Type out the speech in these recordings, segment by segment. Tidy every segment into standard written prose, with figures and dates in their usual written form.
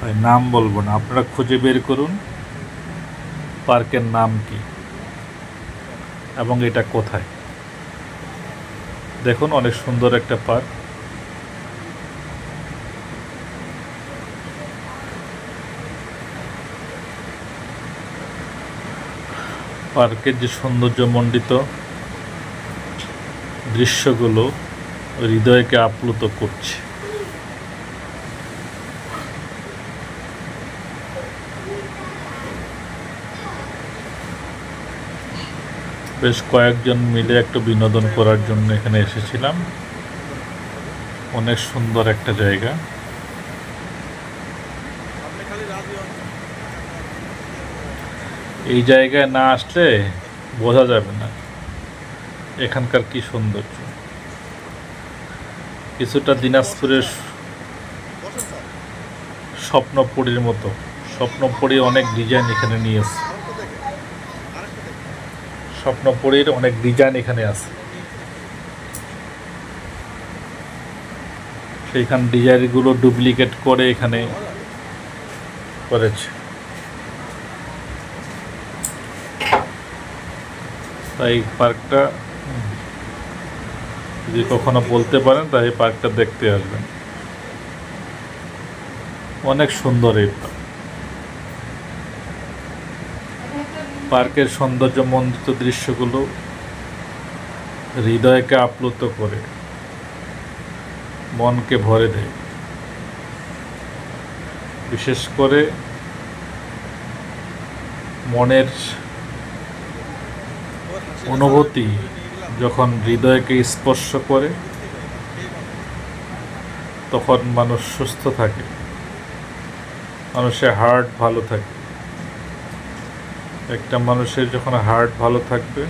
তাই নাম বলবো না, আপনারা খুঁজে বের করুন পার্কের নাম কি এবং এটা কোথায়। দেখুন অনেক সুন্দর একটা পার্ক। পার্কের যে সৌন্দর্যমণ্ডিত দৃশ্যগুলো হৃদয়কে আপ্লুত করছে। বেশ কয়েকজন মিলে একটু বিনোদন করার জন্য এখানে এসেছিলাম। অনেক সুন্দর একটা জায়গা। এই জায়গায় না আসলে বোঝা যাবে না এখানকার কি সৌন্দর্য। কিছুটা দিনাজপুরের স্বপ্নপুরীর মতো। স্বপ্নপুরী অনেক ডিজাইন এখানে নিয়েছে, স্বপ্নপুরীর অনেক ডিজাইন এখানে আছে। সেইখান ডিজাইনগুলো ডুপ্লিকেট করে এখানে করেছে। তাই পার্কটা যদি কখনো বলতে পারেন তাই এই পার্কটা দেখতে আসবেন। অনেক সুন্দর এই পার্ক। পার্কের সৌন্দর্যমণ্ডিত দৃশ্যগুলো হৃদয়কে আপ্লুত করে, মনকে ভরে দেয়। বিশেষ করে মনের অনুভূতি যখন হৃদয়কে স্পর্শ করে তখন মানুষ সুস্থ থাকে, মানুষের হার্ট ভালো থাকে। একটা মানুষের যখন হার্ট ভালো থাকবে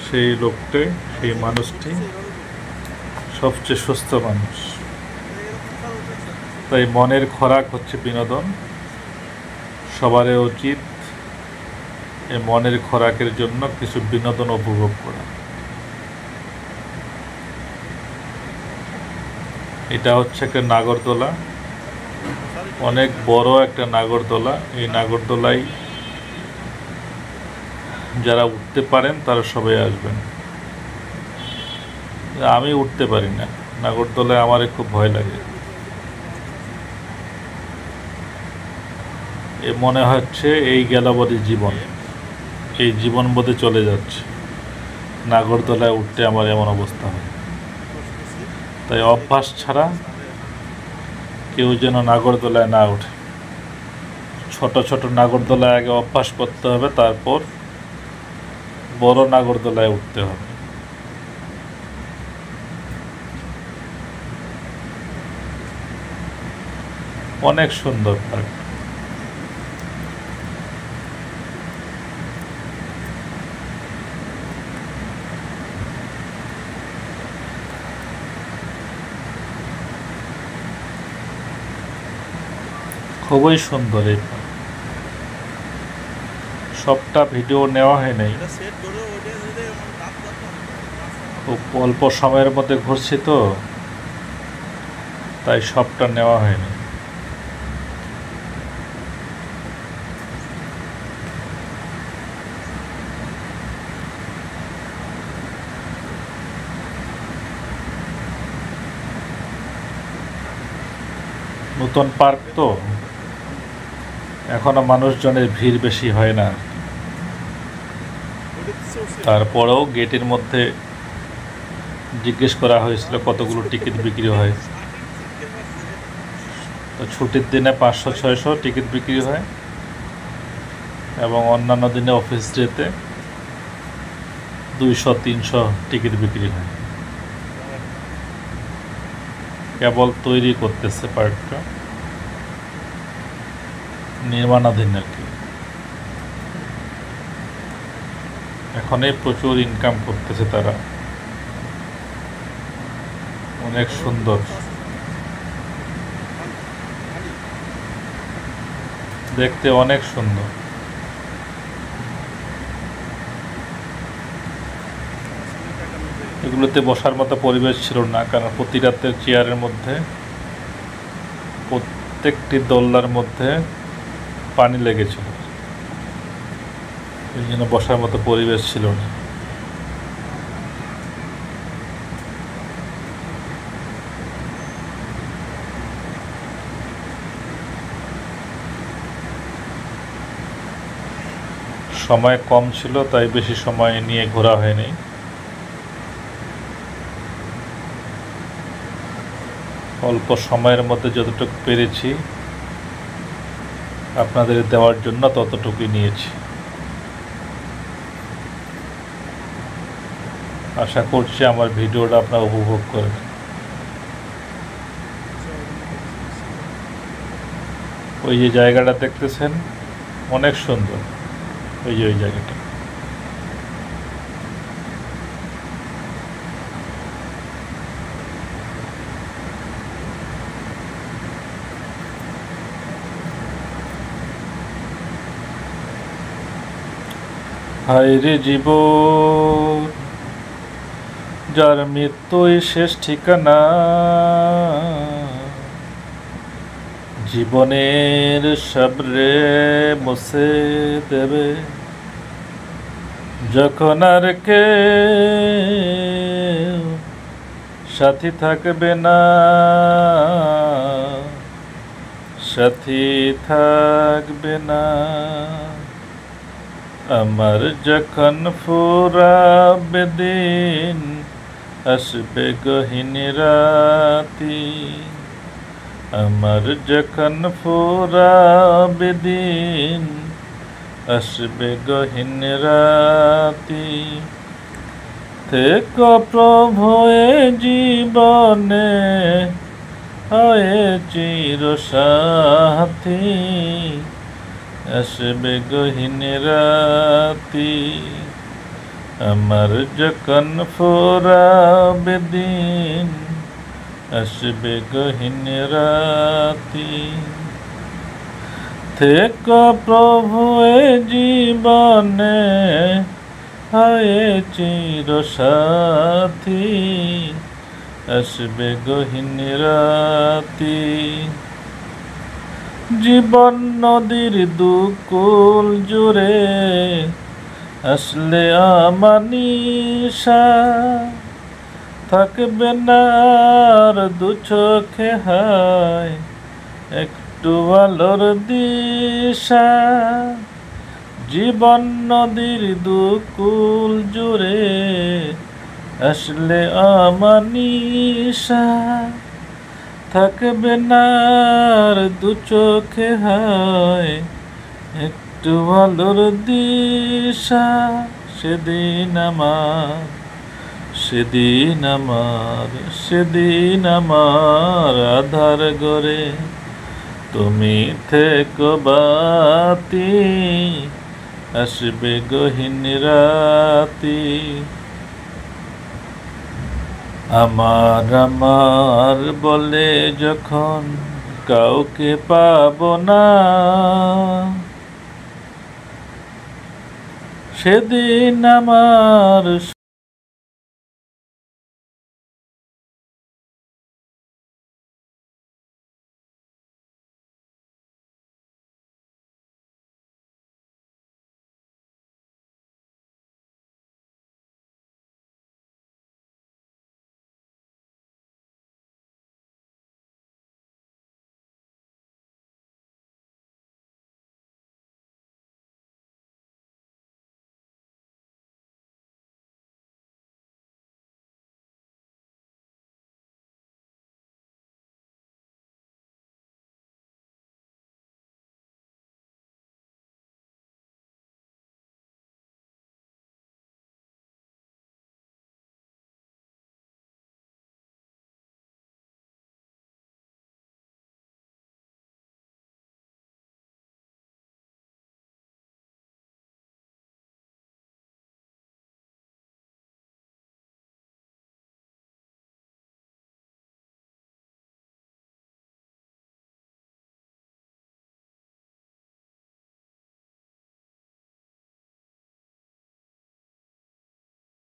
সেই লোকটি, সেই মানুষটি সবচেয়ে সুস্থ মানুষ। তাই মনের খোরাক হচ্ছে বিনোদন। সবারই উচিত এই মনের খোরাকের জন্য কিছু বিনোদন উপভোগ করা। এটা হচ্ছে একটা নাগরদোলা, অনেক বড় একটা নাগরদোলা। এই নাগরদোলায় যারা উঠতে পারেন তারা সবাই আসবেন। আমি উঠতে পারি না নাগরদোলায়, আমার খুব ভয় লাগে। এ মনে হচ্ছে এই গেল বোধহয় জীবন, এই জীবন বোধহয় চলে যাচ্ছে। নাগরদোলায় উঠতে আমার এমন অবস্থা হয়। তাই অভ্যাস ছাড়া কেউ যেন নাগরদোলায় না ওঠে। ছোট ছোট নাগরদোলায় আগে অভ্যাস করতে হবে, তারপর বড় নাগরদোলায় উঠতে হবে। অনেক সুন্দর পার্ক। খুবই সুন্দর এই পার্ক। সবটা ভিডিও নেওয়া হয় নাই, খুব অল্প সময়ের মধ্যে ঘুরছি তো, তাই সবটা নেওয়া হয়নি। নতুন পার্ক তো এখনো মানুষজনের ভিড় বেশি হয় না। তারপরেও গেটের মধ্যে জিজ্ঞেস করা হয়েছিল কতগুলো টিকিট বিক্রি হয়। তো ছুটির দিনে 500-600 টিকিট বিক্রি হয় এবং অন্যান্য দিনে অফিস ডেতে 200-300 টিকিট বিক্রি হয়। কেবল তৈরি করতেছে পার্কটা, নির্মাণাধীন আর কি। এখনই প্রচুর ইনকাম করতেছে তারা। অনেক সুন্দর, দেখতে অনেক সুন্দর। এগুলোতে বসার মতো পরিবেশ ছিল না, কারণ প্রতি রাতের চেয়ারের মধ্যে প্রত্যেকটি দোলনার মধ্যে পানি লেগেছিল, এই জন্য বসার মতো পরিবেশ ছিল না। সময় কম ছিল, তাই বেশি সময় নিয়ে ঘোরা হয়নি। অল্প সময়ের মধ্যে যতটুকু পেরেছি আপনাদের দেওয়ার জন্য ততটুকুই নিয়েছি। আশা করছি আমার ভিডিওটা আপনারা উপভোগ করবেন। ওই যে জায়গাটা দেখতেছেন অনেক সুন্দর, ওই যে ওই জায়গাটা। হায় রে জীবন, যার মৃত্যুই শেষ ঠিকানা, জীবনের সবরে মুছে দেবে যখন আর কে সাথী থাকবে না, সাথী থাকবে না। আমার যখন ফুরাবে দিন, আসবে গহীন রাতি। আমার যখন ফুরাবে দিন, আসবে গহীন রাতি। থেকো প্রভু এ জীবনে, হয়ে চির সাথী। আসবে গহীন রাতি। আমার যখন ফুরাবে দিন, আসবে গহীন রাতি। থেকো প্রভু এ জীবনে, হয়ে চির সাথী। আসবে গহীন রাতি। জীবন নদীর দুকুল জুড়ে, আসলে আমানিশা। থাকবে না আর দু চোখে হায়, একটু আলোর দিশা। জীবন নদীর দুকুল জুড়ে, আসলে আমানিশা। থাকবে না আর দু চোখে হায়, একটু আলোর দিশা। সেদিন আমার, সেদিন আমার, সেদিন আমার আধার গরে তুমি থেকো বাতি। আসবে গহীন রাতি। আমার আমার বলে যখন কাউকে পাবো না, সেদিন আমার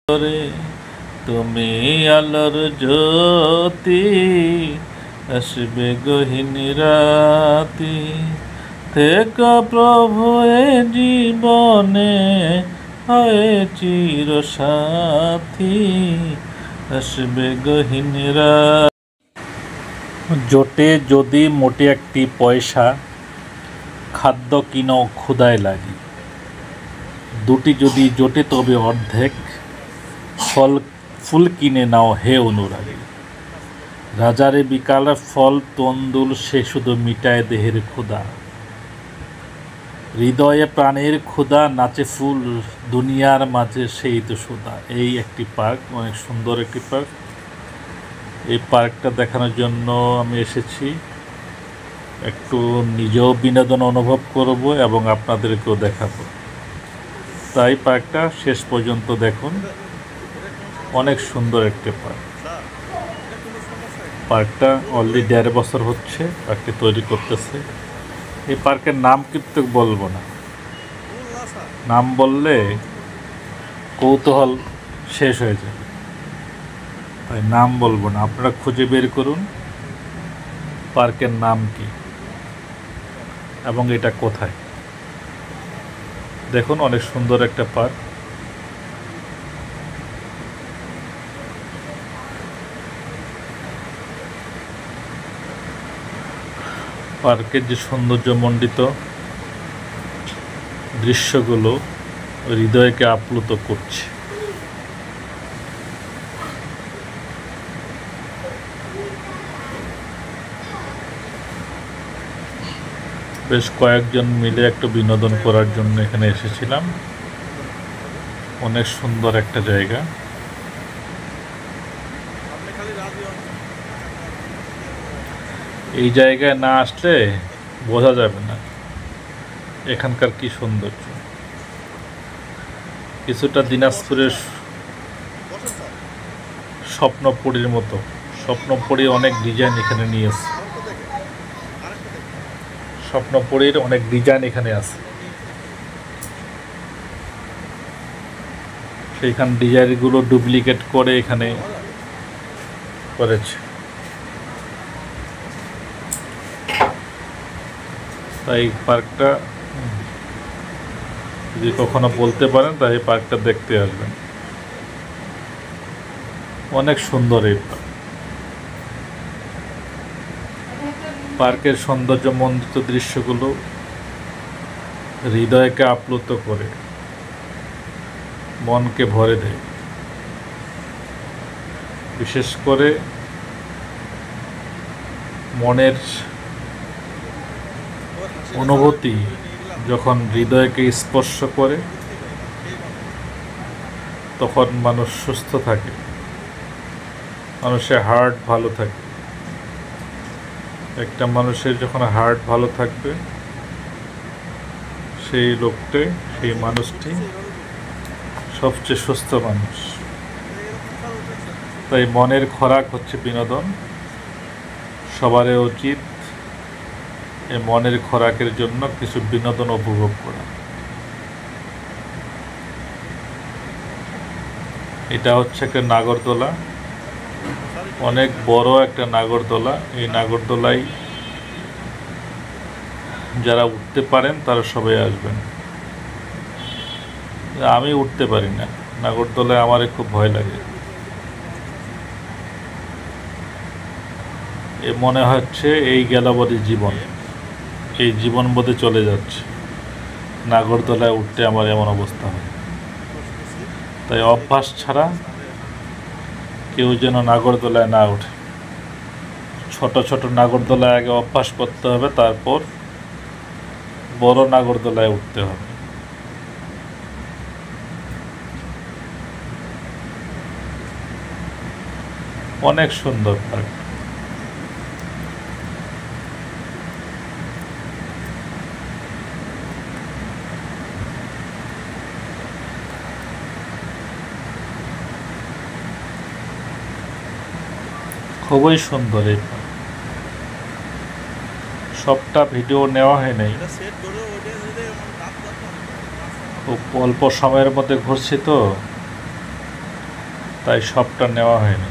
করে তুমি আলোর জ্যোতি। আসবে গহীন রাতি থেকে প্রভু এ জীবনে হয়ে চির সাথী আসবে গহীন রাতি। জোটে যদি মোটে একটি পয়সা খাদ্য কিনো ক্ষুদায় লাগি, দুটি যদি জোটে তবে অর্ধেক ফল ফুল কিনে নাও হে অনুরাগী। রাজারে বিকাল ফল তন্দুল সে শুধু মিটায় দেহের ক্ষুধা, হৃদয়ে প্রাণের ক্ষুধা নাচে ফুল দুনিয়ার মাঝে সেই তো সুধা। এই একটি পার্ক, অনেক সুন্দর একটি পার্ক। এই পার্কটা দেখানোর জন্য আমি এসেছি, একটু নিজেও বিনোদন অনুভব করব এবং আপনাদেরকেও দেখাবো। তাই পার্কটা শেষ পর্যন্ত দেখুন, অনেক সুন্দর একটি পার্ক। পার্কটা অলরেডি 1.5 বছর হচ্ছে পার্কটি তৈরি করতেছে। এই পার্কের নাম কিন্তু বলবো না, নাম বললে কৌতূহল শেষ হয়ে যাবে, তাই নাম বলবো না। আপনারা খুঁজে বের করুন পার্কের নাম কি এবং এটা কোথায়। দেখুন, অনেক সুন্দর একটা পার্ক। পার্কের যে সৌন্দর্যমণ্ডিত দৃশ্যগুলো হৃদয়কে আপ্লুত করছে। বেশ কয়েকজন মিলে একটু বিনোদন করার জন্য এখানে এসেছিলাম। অনেক সুন্দর একটা জায়গা। এই জায়গায় না আসলে বোঝা যাবে না এখানকার কি সৌন্দর্য। কিছুটা দিনাজপুরের স্বপ্নপুরীর মতো, স্বপ্নপুরীর অনেক ডিজাইন এখানে নিয়েছে, স্বপ্নপুরীর অনেক ডিজাইন এখানে আছে। সেইখান ডিজাইনগুলো ডুপ্লিকেট করে এখানে করেছে। তাই পার্কটা যদি কখনো বলতে পারেন তাই এই পার্কটা দেখতে আসবেন। অনেক সুন্দর এই পার্ক। পার্কের সৌন্দর্যমণ্ডিত দৃশ্যগুলো হৃদয়কে আপ্লুত করে, মনকে ভরে দেয়। বিশেষ করে মনের অনুভূতি যখন হৃদয়কে স্পর্শ করে তখন মানুষ সুস্থ থাকে, মানুষের হার্ট ভালো থাকে। একটা মানুষের যখন হার্ট ভালো থাকবে সেই লোকটি, সেই মানুষটি সবচেয়ে সুস্থ মানুষ। তাই মনের খোরাক হচ্ছে বিনোদন। সবারই উচিত এই মনের খোরাকের জন্য কিছু বিনোদন উপভোগ করা। এটা হচ্ছে একটা নাগরদোলা, অনেক বড় একটা নাগরদোলা। এই নাগরদোলায় যারা উঠতে পারেন তারা সবাই আসবেন। আমি উঠতে পারি না নাগরদোলায়, আমার খুব ভয় লাগে। এ মনে হচ্ছে এই গেল বোধহয় জীবন, এই জীবন বোধে চলে যাচ্ছে। নাগরদোলায় উঠতে আমার এমন অবস্থা হয়। তাই অভ্যাস ছাড়া কেউ যেন নাগরদোলায় না ওঠে। ছোট ছোট নাগরদোলায় আগে অভ্যাস করতে হবে, তারপর বড় নাগরদোলায় উঠতে হবে। অনেক সুন্দর পার্ক। খুবই সুন্দর এই পার্ক। সবটা ভিডিও নেওয়া হয় নাই, খুব অল্প সময়ের মধ্যে ঘুরছি তো, তাই সবটা নেওয়া হয়নি।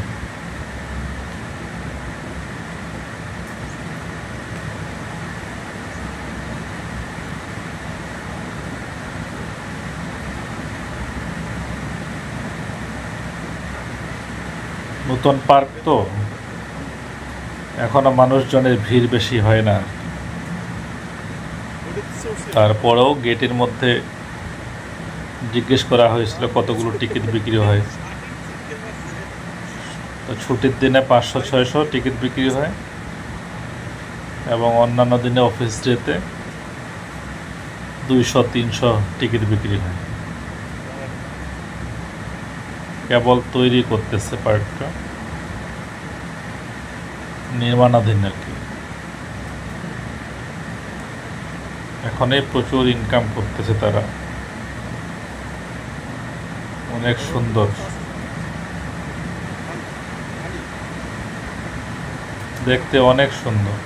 নতুন পার্ক তো এখনো মানুষজনের ভিড় বেশি হয় না, তারপরেও গেটের মধ্যে জিজ্ঞেস করা হয়েছিল কতগুলো টিকিট বিক্রি হয়। তো ছুটির দিনে 500-600 টিকিট বিক্রি হয় এবং অন্যান্য দিনে অফিস ডেতে 200-300 টিকিট বিক্রি হয়। কেবল তৈরি করতেছে পার্কটা, নির্মাণাধীন আর কি। এখনই প্রচুর ইনকাম করতেছে তারা, অনেক সুন্দর, দেখতে অনেক সুন্দর।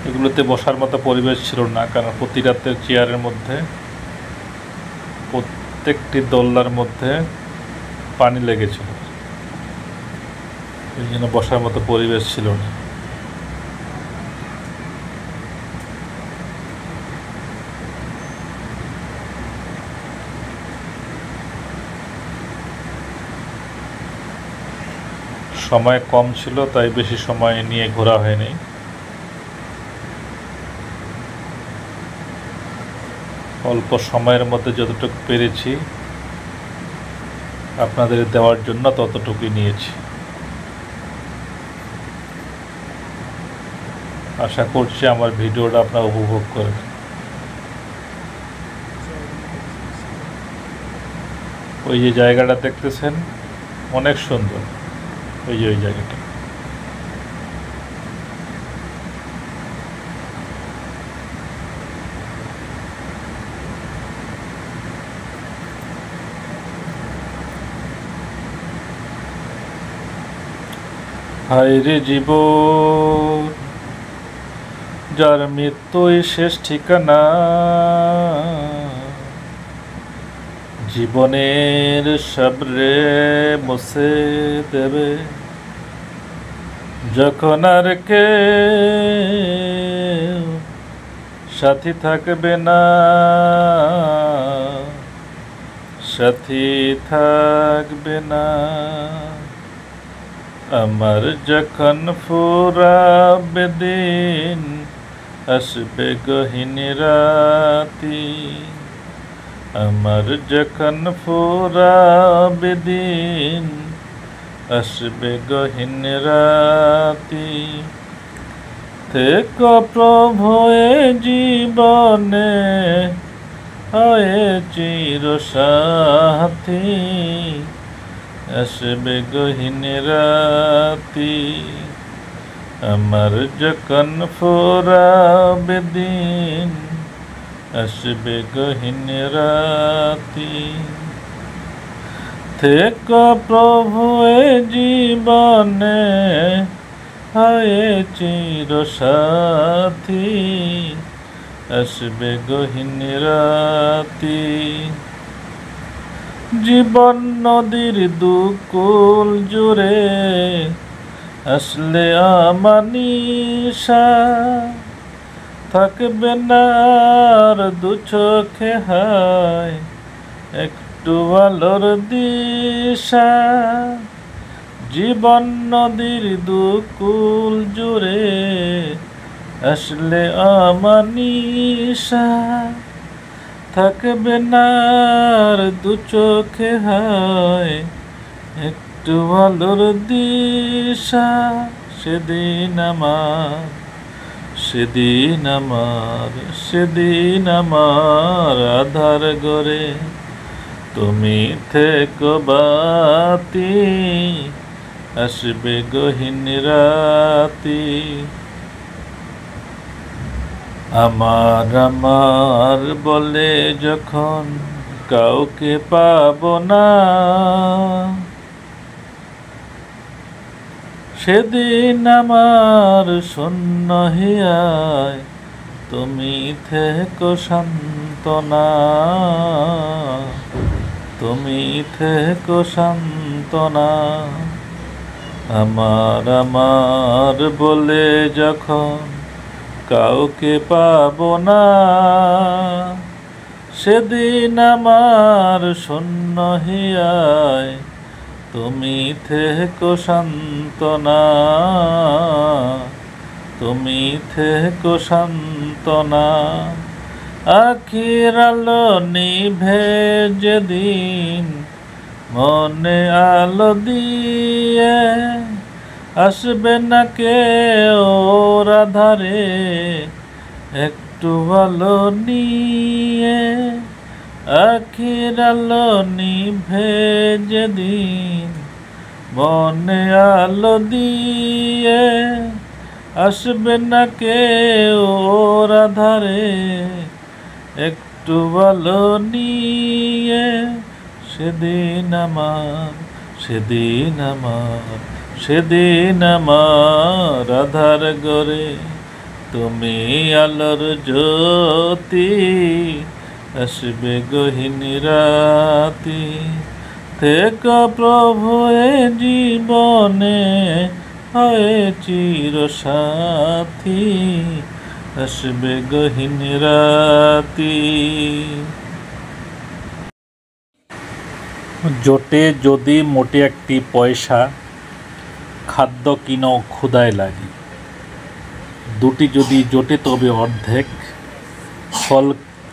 এগুলোতে বসার মতো পরিবেশ ছিল না, কারণ প্রতি রাতের চেয়ারের মধ্যে, প্রত্যেকটি দোলনার মধ্যে পানি লেগেছিল, এই জন্য বসার মতো পরিবেশ ছিল না। সময় কম ছিল, তাই বেশি সময় নিয়ে ঘোরা হয়নি। অল্প সময়ের মধ্যে যতটুকু পেরেছি আপনাদের দেওয়ার জন্য ততটুকুই নিয়েছি। আশা করছি আমার ভিডিওটা আপনারা উপভোগ করবেন। ওই যে জায়গাটা দেখতেছেন অনেক সুন্দর, ওই যে ওই জায়গাটা। হায় রে জীবন, যার মৃত্যুই শেষ ঠিকানা, জীবনের সাবরে মুছে দেবে যখন আর কে সাথী থাকবে না, সাথী থাকবে না। আমার যখন ফুরাবে দিন, আসবে গহীন রাতি। আমার যখন ফুরাবে দিন, আসবে গহীন রাতি। থেকো প্রভু এ জীবনে, হয়ে চির সাথী। আসবে গহীন রাতি, আমার যখন ফুরাবে দিন, আসবে গহীন রাতি। থেকো প্রভু এ জীবনে, হয়ে চির সাথী। আসবে গহীন রাতি। জীবন নদীর দুকুল জুড়ে, আসলে আমার নিশা। থাকবে না আর দু চোখে হায় একটু আলোর দিশা। জীবন নদীর দুকুল জুড়ে, আসলে আমার নিশা। থাকবে না আর দু চোখে হায় একটু আলোর দিশা। সেদিন আমার, সেদিন আমার, সেদিন আমার আধার গড়ে তুমি থেকো বাতি। আসবে গহীন রাতি। আমার আমার বলে যখন কাউকে পাবো না, সেদিন আমার শূন্য হিয়ায় তুমি থেকো সান্ত্বনা। তুমি থেকো সান্ত্বনা। আমার আমার বলে যখন কাউকে পাবো না, সেদিন আমার শূন্য হিয়ায় তুমি থেকো সান্ত্বনা, তুমি থেকো সান্ত্বনা। আখির আলো নিভে যেদিন মনে আলো দিয়ে, আসবে না কেউ আধারে একটু আলো নিয়ে। আখির আলো নিভে যেদিন মনে আলো দিয়ে, আসবে না কেউ আধারে একটু আলো নিয়ে। সেদিন আমার, সেদিন আমার, সেদিন আমার আধার গরে তুমি আলোর জ্যোতি, আসবে গহীন রাতি। থেকো প্রভু এ জীবনে হয়ে চির সাথী, আসবে গহীন রাতি। জোটে যদি মোটে একটি পয়সা, খাদ্য কিনো ক্ষুধায় লাগি। দুটি যদি জোটে তবে অর্ধেক,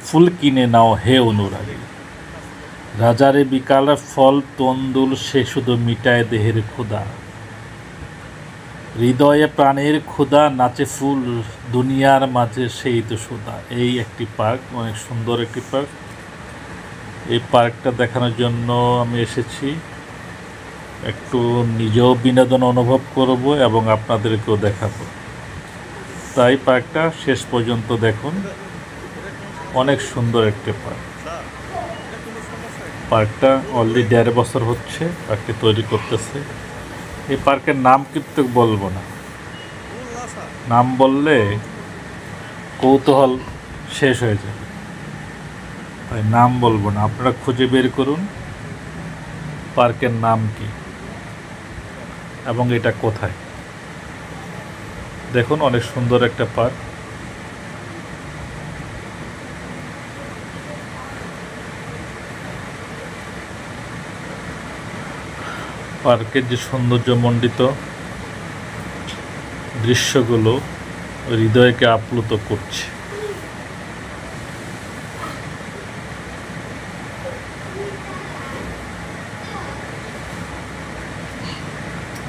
ফুল কিনে নাও হে অনুরাগী। রাজারে বিকাল ফল তন্দুল, সে শুধু মিটায় দেহের ক্ষুধা। হৃদয়ে প্রাণের ক্ষুধা, নাচে ফুল দুনিয়ার মাঝে সেই তো সুধা। এই একটি পার্ক, অনেক সুন্দর একটি পার্ক। এই পার্কটা দেখানোর জন্য আমি এসেছি, একটু নিজেও বিনোদন অনুভব করব এবং আপনাদেরকেও দেখাবো। তাই পার্কটা শেষ পর্যন্ত দেখুন, অনেক সুন্দর একটি পার্ক। পার্কটা অলরেডি 1.5 বছর হচ্ছে পার্কটি তৈরি করতেছে। এই পার্কের নাম কিন্তু বলবো না, নাম বললে কৌতূহল শেষ হয়ে যাবে, তাই নাম বলবো না। আপনারা খুঁজে বের করুন পার্কের নাম কি এবং এটা কোথায়। দেখুন, অনেক সুন্দর একটা পার্ক। পার্কের যে সৌন্দর্যমণ্ডিত দৃশ্যগুলো হৃদয়কে আপ্লুত করছে।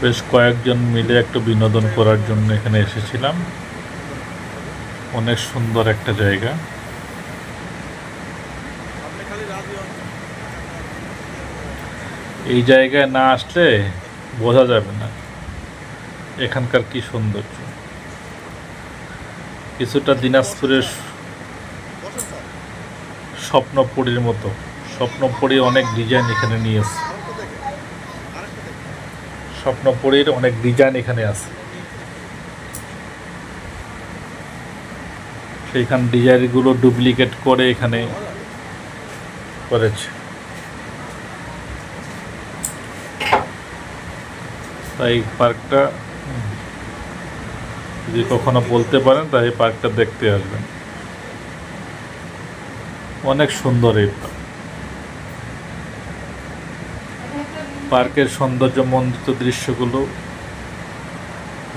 বেশ কয়েকজন মিলে একটু বিনোদন করার জন্য এখানে এসেছিলাম। অনেক সুন্দর একটা জায়গা। এই জায়গায় না আসলে বোঝা যাবে না এখানকার কি সৌন্দর্য। কিছুটা দিনাজপুরের স্বপ্নপুরীর মতো, স্বপ্নপুরী অনেক ডিজাইন এখানে নিয়েছে, স্বপ্নপুরীর অনেক ডিজাইন এখানে আছে। সেইখান ডিজাইনগুলো ডুপ্লিকেট করে এখানে করেছে। তাই পার্কটা যদি কখনো বলতে পারেন তাই পার্কটা দেখতে আসবেন, অনেক সুন্দর এই পার্ক। পার্কের সৌন্দর্যমণ্ডিত দৃশ্যগুলো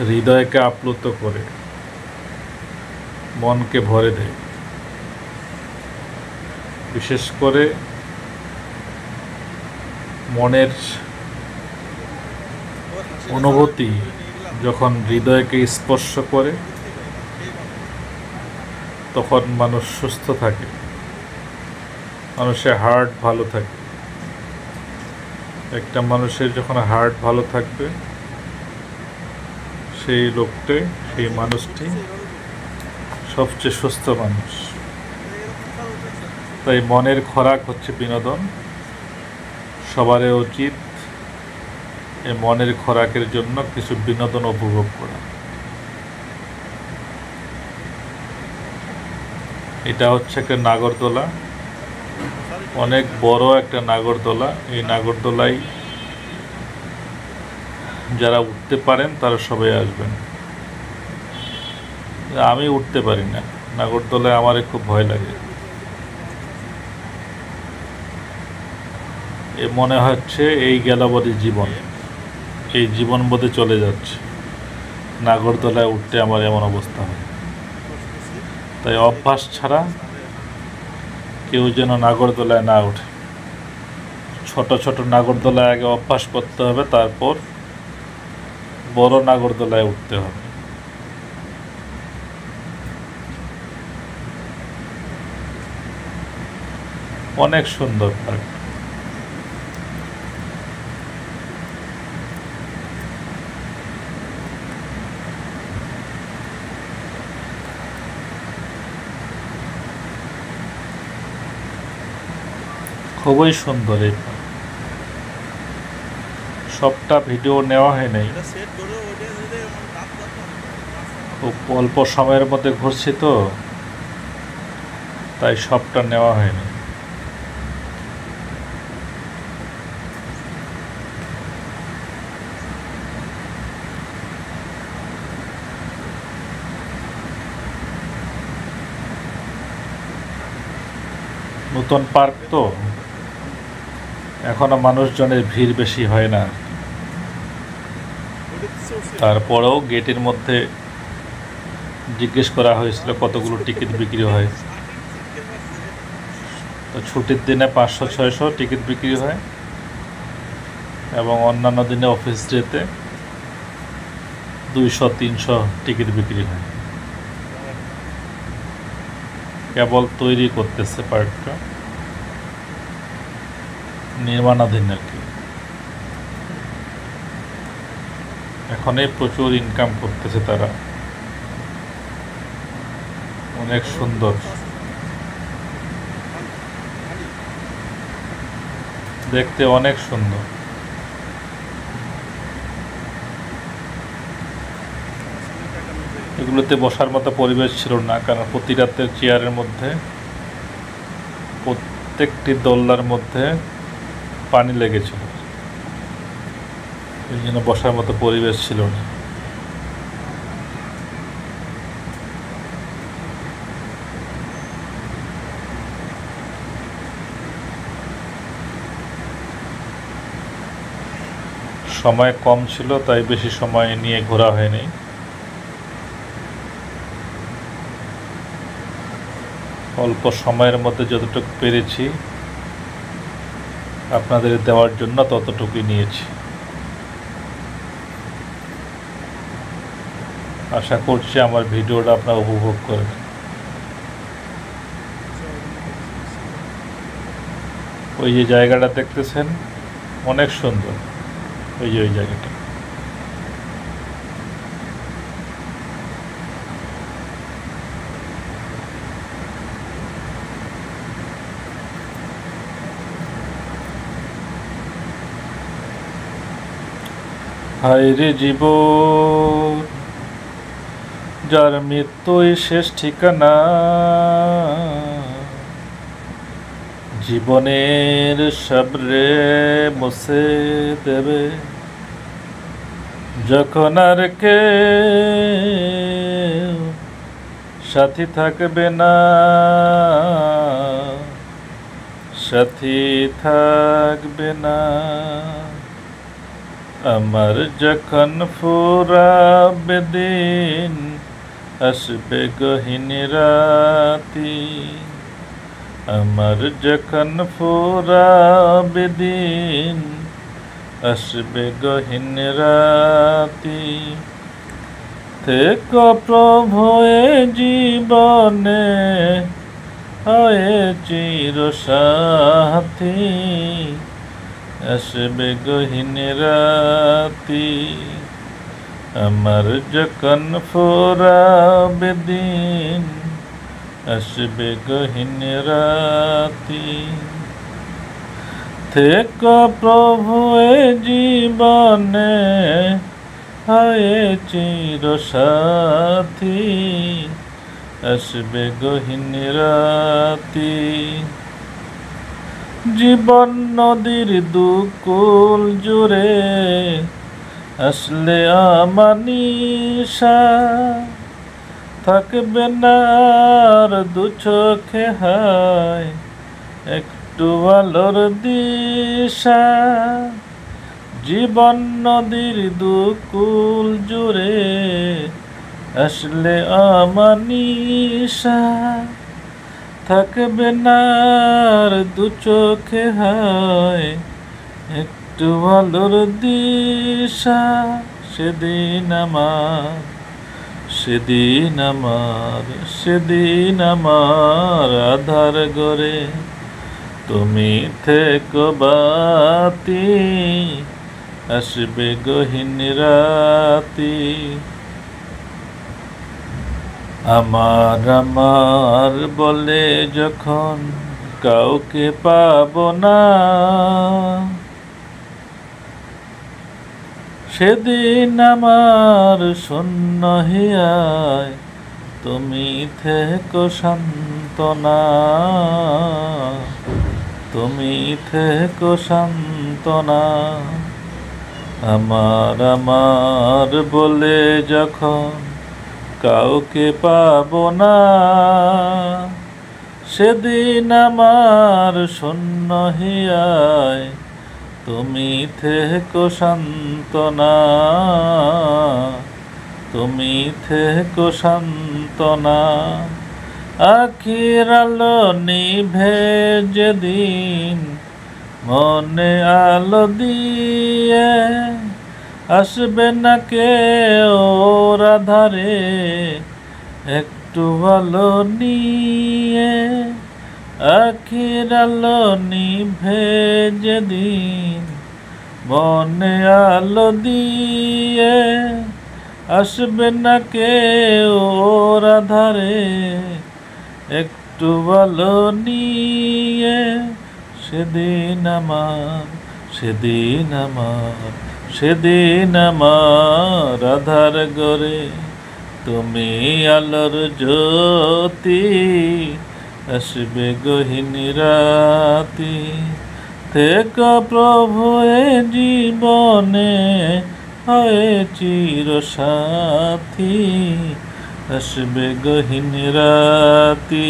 হৃদয়কে আপ্লুত করে, মনকে ভরে দেয়। বিশেষ করে মনের অনুভূতি যখন হৃদয়কে স্পর্শ করে তখন মানুষ সুস্থ থাকে, মানুষের হার্ট ভালো থাকে। একটা মানুষের যখন হার্ট ভালো থাকবে সেই লোকটি, সেই মানুষটি সবচেয়ে সুস্থ মানুষ। তাই মনের খোরাক হচ্ছে বিনোদন। সবারই উচিত এই মনের খোরাকের জন্য কিছু বিনোদন উপভোগ করা। এটা হচ্ছে একটা নাগরদোলা, অনেক বড় একটা নাগরদোলা। এই নাগরদোলায় যারা উঠতে পারেন তারা সবাই আসবেন। আমি উঠতে পারি না নাগরদোলায়, আমারে খুব ভয় লাগে। মনে হচ্ছে এই গেল বোধে জীবন, এই জীবন বোধে চলে যাচ্ছে, নাগরদোলায় উঠতে আমার এমন অবস্থা হয়। তাই অভ্যাস ছাড়া কেউ যেন নাগরদোলায় না ওঠে। ছোট ছোট নাগরদোলায় আগে অভ্যাস করতে হবে, তারপর বড় নাগরদোলায় উঠতে হবে। অনেক সুন্দর পার্ক। খুবই সুন্দর এই পার্ক। সবটা ভিডিও নেওয়া হয় নাই, খুব অল্প সময়ের মধ্যে ঘুরছি তো, তাই সবটা নেওয়া হয়নি। নতুন পার্ক তো, এখনো মানুষজনের ভিড় বেশি হয় না। তারপরেও গেটের মধ্যে জিজ্ঞেস করা হয়েছিল কতগুলো টিকিট বিক্রি হয়। তো ছুটির দিনে 500-600 টিকিট বিক্রি হয়, এবং অন্যান্য দিনে অফিস ডেতে 200-300 টিকিট বিক্রি হয়। কেবল তৈরি করতেছে পার্কটা, নির্মাণাধীন আর কি। এখনই প্রচুর ইনকাম করতেছে তারা। অনেক সুন্দর, দেখতে অনেক সুন্দর। এগুলোতে বসার মতো পরিবেশ ছিল না, কারণ প্রতি রাতের চেয়ারের মধ্যে, প্রত্যেকটি দোলনার মধ্যে পানি লেগেছিল, এই জন্য বসার মতো পরিবেশ ছিল না। সময় কম ছিল, তাই বেশি সময় নিয়ে ঘোরা হয়নি। অল্প সময়ের মধ্যে যতটুকু পেরেছি আপনাদের দেওয়ার জন্য ততটুকুই নিয়েছি। আশা করছি আমার ভিডিওটা আপনারা উপভোগ করেন। ওই যে জায়গাটা দেখতেছেন অনেক সুন্দর, ওই যে ওই জায়গাটা। হায় রে জীবন, যার মৃত্যুই শেষ ঠিকানা, জীবনের সবরে মুছে দেবে যখন আর কেউ সাথী থাকবে না, সাথী থাকবে না। আমার যখন ফুরাবে দিন, আসবে গহীন রাতি। আমার যখন ফুরাবে দিন, আসবে গহীন রাতি। থেকো প্রভু এ জীবনে, হয়ে চির সাথী। আসবে গহীন রাতি, আমার যখন ফুরাবে দিন, আসবে গহীন রাতি। থেকো প্রভু এ জীবনে, হয়ে চির সাথী। আসবে গহীন রাতি। জীবন নদীর দুকুল জুড়ে, আসলে আমার নিশা। থাকবে না আর দু চোখে হায়, একটু আলোর দিশা জীবন নদীর দুকুল জুড়ে আসলে অমানিশা থাকবে না আর দু চোখে হায় একটু আলোর দিশা সেদিন আমার আধার গরে তুমি থেকো বাতি আসবে গহীন রাতি আমার বলে যখন কাউকে পাবো না সেদিন আমার শূন্য হিয়ায় তুমি থেকো সান্ত্বনা আমার বলে যখন কাউকে পাবো না সেদিন আমার শূন্য হিয়ায় তুমি থেকো সান্ত্বনা আখির আলো নিভে যেদিন মনে আলো দিয়ে আসবে না কেউ আধারে একটু আলো নিয়ে আখির আলো নিভে যেদিন মনে আলো দিয়ে আসবে না কেউ আধারে একটু আলো নিয়ে সেদিন আমার আধার গরে তুমি আলোর জ্যোতি আসবে গহীন রাতি থেকো প্রভু এ জীবনে হয়ে চির সাথী আসবে গহীন রাতি